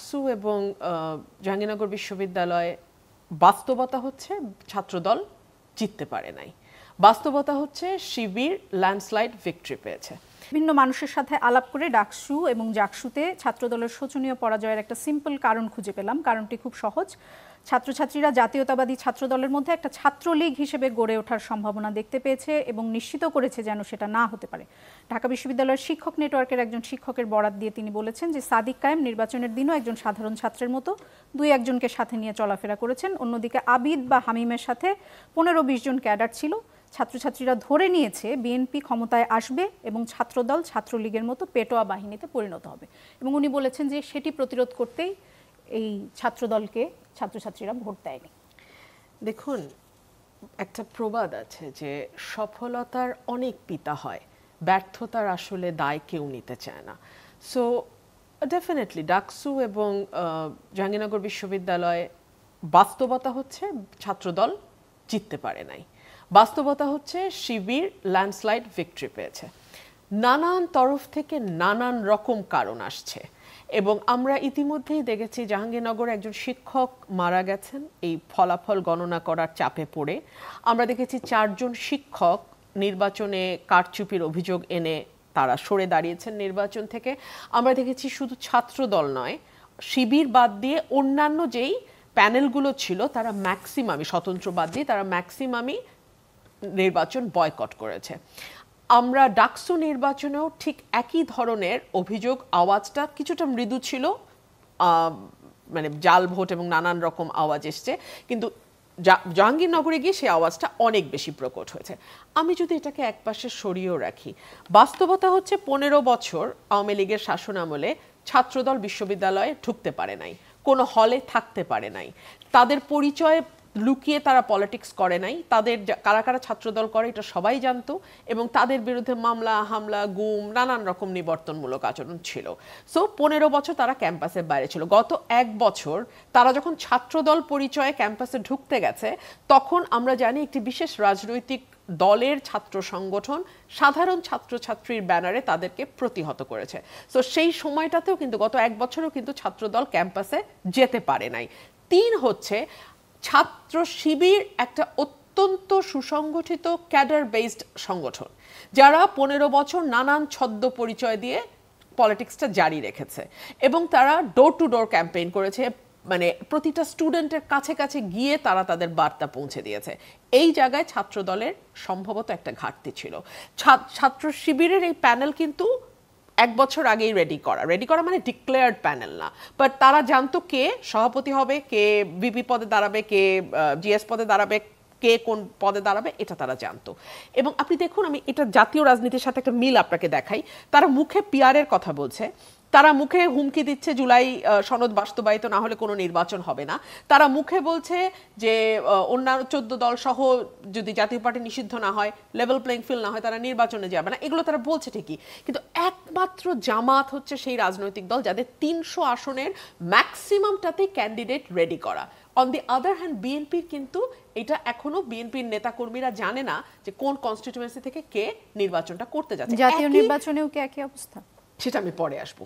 ডাকসু এবং জাহাঙ্গীরনগর বিশ্ববিদ্যালয়ে বাস্তবতা হচ্ছে ছাত্রদল জিততে পারে নাই, বাস্তবতা হচ্ছে শিবির ল্যান্ডস্লাইড ভিক্টরি পেয়েছে। বিভিন্ন মানুষের সাথে আলাপ করে ডাকসু এবং জাকসুতে ছাত্রদলের শোচনীয় পরাজয়ের একটা সিম্পল কারণ খুঁজে পেলাম। কারণটি খুব সহজ। ছাত্রছাত্রীরা জাতীয়তাবাদী ছাত্রদলের মধ্যে একটা ছাত্রলীগ হিসেবে গড়ে ওঠার সম্ভাবনা দেখতে পেয়েছে এবং নিশ্চিত করেছে যেন সেটা না হতে পারে। ঢাকা বিশ্ববিদ্যালয়ের শিক্ষক নেটওয়ার্কের একজন শিক্ষকের বরাত দিয়ে তিনি বলেছেন যে সাদিক কায়েম নির্বাচনের দিনও একজন সাধারণ ছাত্রের মতো 2-1 জনকে সাথে নিয়ে চলাফেরা করেছেন। অন্যদিকে আবিদ বা হামিমের সাথে 15-20 জন ক্যাডার ছিল। ছাত্রছাত্রীরা ধরে নিয়েছে বিএনপি ক্ষমতায় আসবে এবং ছাত্রদল ছাত্রলীগের মতো পেটোয়া বাহিনীতে পরিণত হবে এবং উনি বলেছেন যে সেটি প্রতিরোধ করতেই এই ছাত্রদলকে ছাত্রছাত্রীরা ভোট দেয়নি। দেখুন, একটা প্রবাদ আছে যে সফলতার অনেক পিতা হয়, ব্যর্থতার আসলে দায় কেউ নিতে চায় না। সো ডেফিনেটলি ডাকসু এবং জাহাঙ্গীরনগর বিশ্ববিদ্যালয়ে বাস্তবতা হচ্ছে ছাত্রদল জিততে পারে নাই, বাস্তবতা হচ্ছে শিবির ল্যান্ডস্লাইড ভিক্টরি পেয়েছে। নানান তরফ থেকে নানান রকম কারণ আসছে এবং আমরা ইতিমধ্যেই দেখেছি জাহাঙ্গীরনগরে একজন শিক্ষক মারা গেছেন এই ফলাফল গণনা করার চাপে পড়ে। আমরা দেখেছি 4 জন শিক্ষক নির্বাচনে কারচুপির অভিযোগ এনে তারা সরে দাঁড়িয়েছেন নির্বাচন থেকে। আমরা দেখেছি শুধু ছাত্রদল নয়, শিবির বাদ দিয়ে অন্যান্য যেই প্যানেলগুলো ছিল তারা ম্যাক্সিমামই, স্বতন্ত্র বাদ দিয়ে তারা ম্যাক্সিমামই নির্বাচন বয়কট করেছে। আমরা ডাকসু নির্বাচনেও ঠিক একই ধরনের অভিযোগ, আওয়াজটা কিছুটা মৃদু ছিল, মানে জাল ভোট এবং নানান রকম আওয়াজ এসছে, কিন্তু জাহাঙ্গীরনগরে গিয়ে সেই আওয়াজটা অনেক বেশি প্রকট হয়েছে। আমি যদি এটাকে একপাশে সরিয়েও রাখি, বাস্তবতা হচ্ছে 15 বছর আওয়ামী লীগের শাসনামলে ছাত্রদল বিশ্ববিদ্যালয়ে ঢুকতে পারে নাই, কোনো হলে থাকতে পারে নাই, তাদের পরিচয় লুকিয়ে তারা পলিটিক্স করে নাই, তাদের কারা কারা ছাত্রদল করে এটা সবাই জানতো এবং তাদের বিরুদ্ধে মামলা হামলা গুম নানান রকম নিবর্তনমূলক আচরণ ছিল। সো 15 বছর তারা ক্যাম্পাসের বাইরে ছিল। গত 1 বছর তারা যখন ছাত্রদল পরিচয়ে ক্যাম্পাসে ঢুকতে গেছে তখন আমরা জানি একটি বিশেষ রাজনৈতিক দলের ছাত্র সংগঠন সাধারণ ছাত্রছাত্রীর ব্যানারে তাদেরকে প্রতিহত করেছে। সো সেই সময়টাতেও কিন্তু গত 1 বছরও কিন্তু ছাত্রদল ক্যাম্পাসে যেতে পারে নাই। 3 হচ্ছে ছাত্র শিবির একটা অত্যন্ত সুসংগঠিত ক্যাডার বেসড সংগঠন যারা 15 বছর নানান ছদ্ম পরিচয় দিয়ে পলিটিক্সটা জারি রেখেছে এবং তারা ডোর টু ডোর ক্যাম্পেইন করেছে, মানে প্রতিটা স্টুডেন্টের কাছে কাছে গিয়ে তারা তাদের বার্তা পৌঁছে দিয়েছে। এই জায়গায় ছাত্রদলের সম্ভবত একটা ঘাটতি ছিল। ছাত্র শিবিরের এই প্যানেল কিন্তু 1 বছর আগেই রেডি করা মানে ডিক্লেয়ার্ড প্যানেল না, বাট তারা জানতো কে সভাপতি হবে, কে ভিপি পদে দাঁড়াবে, কে জিএস পদে দাঁড়াবে, কে কোন পদে দাঁড়াবে, এটা তারা জানতো। এবং আপনি দেখুন, আমি এটা জাতীয় রাজনীতির সাথে একটা মিল আপনাকে দেখাই। তারা মুখে পিআরের কথা বলছে, তারা মুখে হুমকি দিচ্ছে জুলাই সনদ বাস্তবায়িত না হলে কোনো নির্বাচন হবে না, তারা মুখে বলছে যে অন্যান্য 14 দল সহ যদি জাতীয় পার্টি নিষিদ্ধ না হয়, লেভেল প্লেইং ফিল্ড না হয়, তারা নির্বাচনে যাবে না। এগুলো তারা বলছে ঠিকই, কিন্তু একমাত্র জামাত হচ্ছে সেই রাজনৈতিক দল যাদের 300 আসনের ম্যাক্সিমামটাতেই ক্যান্ডিডেট রেডি করা। অন দি আদার হ্যান্ড বিএনপির কিন্তু এটা এখনো বিএনপির নেতাকর্মীরা জানে না যে কোন কনস্টিটিউয়েন্সি থেকে কে নির্বাচনটা করতে যাচ্ছে। জাতীয় নির্বাচনেও কি একই অবস্থা? সেটা আমি পরে আসবো।